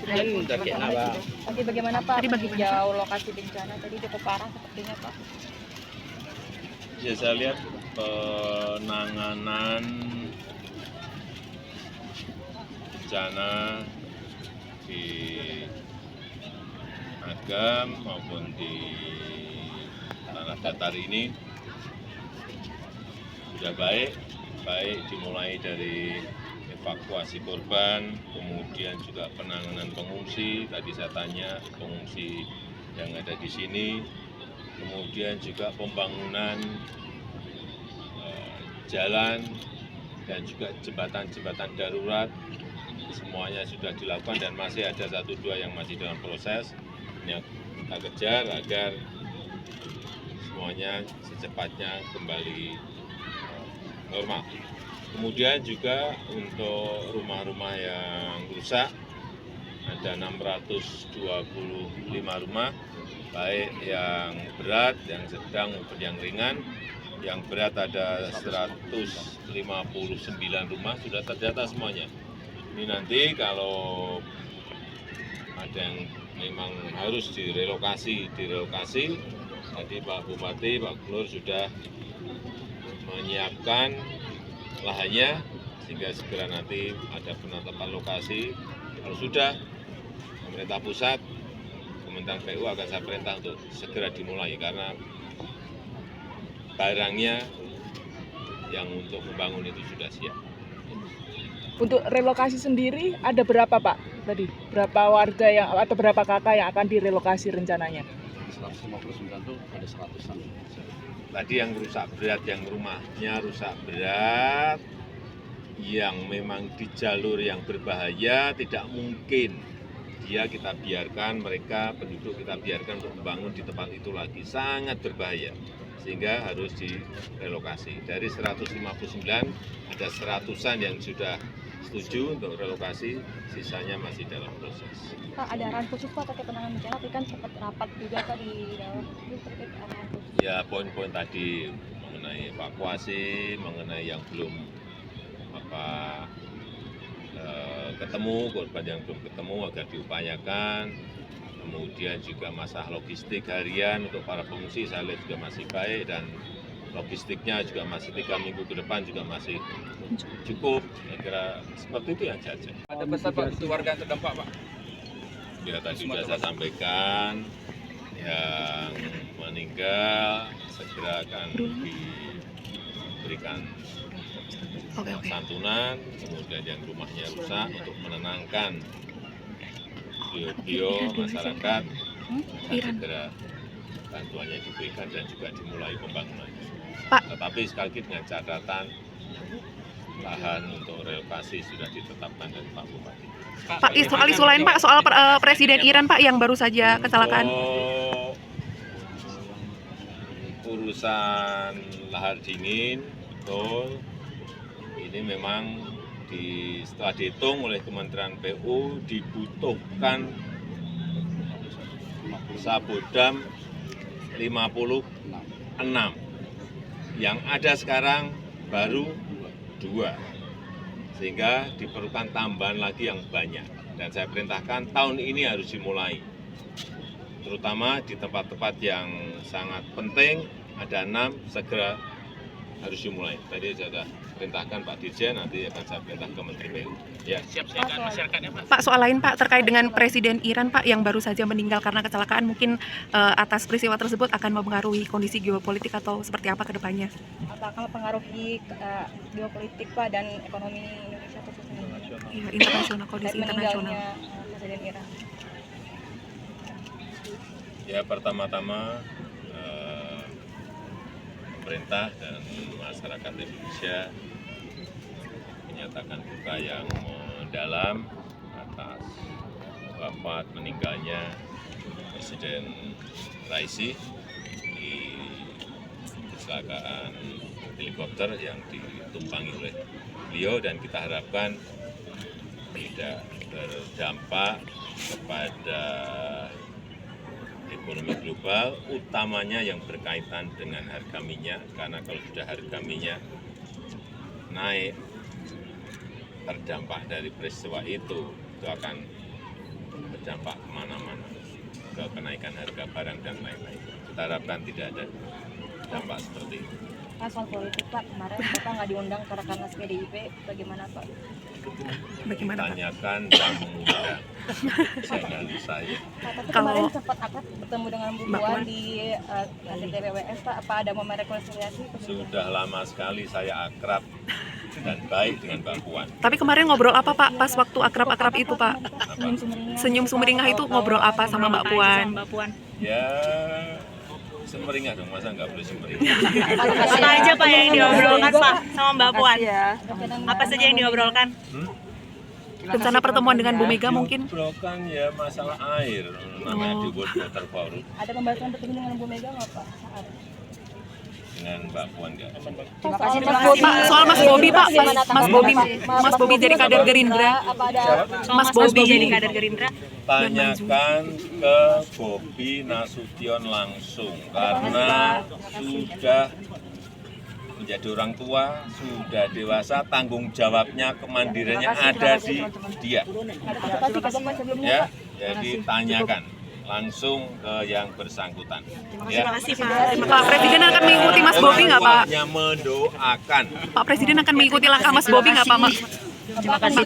Tadi bagaimana Pak? Jauh lokasi bencana tadi cukup parah sepertinya Pak. Ya, saya lihat penanganan bencana di Agam maupun di tanah datar ini sudah baik dimulai dari evakuasi korban, kemudian juga penanganan pengungsi. Tadi saya tanya pengungsi yang ada di sini, kemudian juga pembangunan jalan dan juga jembatan-jembatan darurat, semuanya sudah dilakukan dan masih ada 1-2 yang masih dalam proses. Ini kita kejar agar semuanya secepatnya kembali normal. Kemudian juga untuk rumah-rumah yang rusak, ada 625 rumah, baik yang berat, yang sedang maupun yang ringan. Yang berat ada 159 rumah, sudah terdata semuanya. Ini nanti kalau ada yang memang harus direlokasi. Tadi Pak Bupati, Pak Gubernur sudah menyiapkan lahannya, sehingga segera nanti ada penetapan lokasi. Kalau sudah, pemerintah pusat, Kementerian PU akan saya perintah untuk segera dimulai, karena barangnya yang untuk membangun itu sudah siap. Untuk relokasi sendiri ada berapa Pak tadi? Berapa warga yang atau berapa kakak yang akan direlokasi rencananya? 159 tuh ada 100-an. Tadi yang rusak berat, yang rumahnya rusak berat, yang memang di jalur yang berbahaya, tidak mungkin kita biarkan mereka, penduduk kita biarkan untuk membangun di tempat itu lagi, sangat berbahaya. Sehingga harus direlokasi. Dari 159, ada 100-an yang sudah setuju untuk relokasi, sisanya masih dalam proses. Pak, ada arahan khusus Pak terkait penanganan bencana, tapi kan sempat rapat juga Pak di dalam terkait arahan khusus. Ya, poin-poin tadi mengenai evakuasi, mengenai yang belum ketemu, korban yang belum ketemu agar diupayakan. Kemudian juga masalah logistik harian untuk para pengungsi saya lihat juga masih baik, dan logistiknya juga masih 3 minggu ke depan juga masih cukup. Saya kira seperti itu yang saja. Ada pesan Pak untuk warga yang terdampak Pak? Ya, tadi sudah saya sampaikan, yang meninggal segera akan diberikan santunan, kemudian yang rumahnya rusak untuk menenangkan masyarakat, segera bantuannya diberikan dan juga dimulai pembangunannya. Pak. Tetapi sekali lagi dengan catatan lahan untuk relokasi sudah ditetapkan dari Pak Bupati. Pak, isu lain Pak soal Presiden Iran Pak yang baru saja kecelakaan. Urusan lahar dingin, betul. Ini memang setelah dihitung oleh Kementerian PU dibutuhkan Sabodam 56. Yang ada sekarang baru 2. Sehingga diperlukan tambahan lagi yang banyak. Dan saya perintahkan tahun ini harus dimulai. Terutama di tempat-tempat yang sangat penting, ada 6, segera harus dimulai. Tadi saya sudah perintahkan Pak Dirjen, nanti akan saya perintah ke Menteri PU. Ya. Siap-siapkan masyarakatnya Pak. Pak, soal lain Pak terkait dengan Presiden Iran Pak yang baru saja meninggal karena kecelakaan, mungkin atas peristiwa tersebut akan mempengaruhi kondisi geopolitik atau seperti apa ke depannya? Apakah mempengaruhi geopolitik Pak dan ekonomi Indonesia khususnya? Ya, internasional, kondisi Dan internasional. meninggalnya Presiden Iran. Ya, pertama-tama pemerintah dan masyarakat Indonesia menyatakan duka yang mendalam atas wafat meninggalnya Presiden Raisi di kecelakaan helikopter yang ditumpangi oleh beliau, dan kita harapkan tidak berdampak kepada ekonomi global, utamanya yang berkaitan dengan harga minyak, karena kalau sudah harga minyak naik terdampak dari peristiwa itu akan berdampak kemana-mana ke kenaikan harga barang dan lain-lain. Kita harapkan tidak ada dampak seperti itu. Kan soal politik Pak, kemarin Bapak nggak diundang karena PDIP, bagaimana Pak? Bagaimana Pak? Tanyakan tamu undang, jangan saya. Pak, tapi Kalau- kemarin sempat akrab bertemu dengan Bu Mbak Puan Puan. di TPWS Pak, apa ada momen rekonsiliasi? Sudah lama sekali saya akrab dan baik dengan Mbak Puan. Tapi kemarin ngobrol apa Pak pas waktu akrab-akrab itu Pak? Senyum-senyum. Senyum sumringah itu ngobrol apa sama Mbak Puan? Ya, semeringah dong, masa nggak boleh semeringah? Apa aja Pak yang diobrolkan Pak sama Mbak Puan? Apa saja yang diobrolkan? Rencana pertemuan dengan Bu Mega mungkin? Diobrolkan ya masalah air, namanya di World Water Forum. Ada pembahasan bertemu dengan Bu Mega nggak Pak? Saat Dengan Mbak Puan nggak? Terima kasih Pak, soal Mas Bobi Pak, Mas Bobi jadi kader Gerindra. Apa ada Mas Bobi jadi kader Gerindra? Tanyakan ke Bobi Nasution langsung karena sudah menjadi orang tua, sudah dewasa, tanggung jawabnya, kemandiriannya ada di dia. ada konsultasi ke Bapak sebelumnya Ya, Pak? jadi tanyakan langsung ke yang bersangkutan. Ya. Pak Presiden akan mengikuti Mas Bobi nggak Pak? Hanya mendoakan. Pak Presiden akan mengikuti langkah Mas Bobi nggak Pak? Terima kasih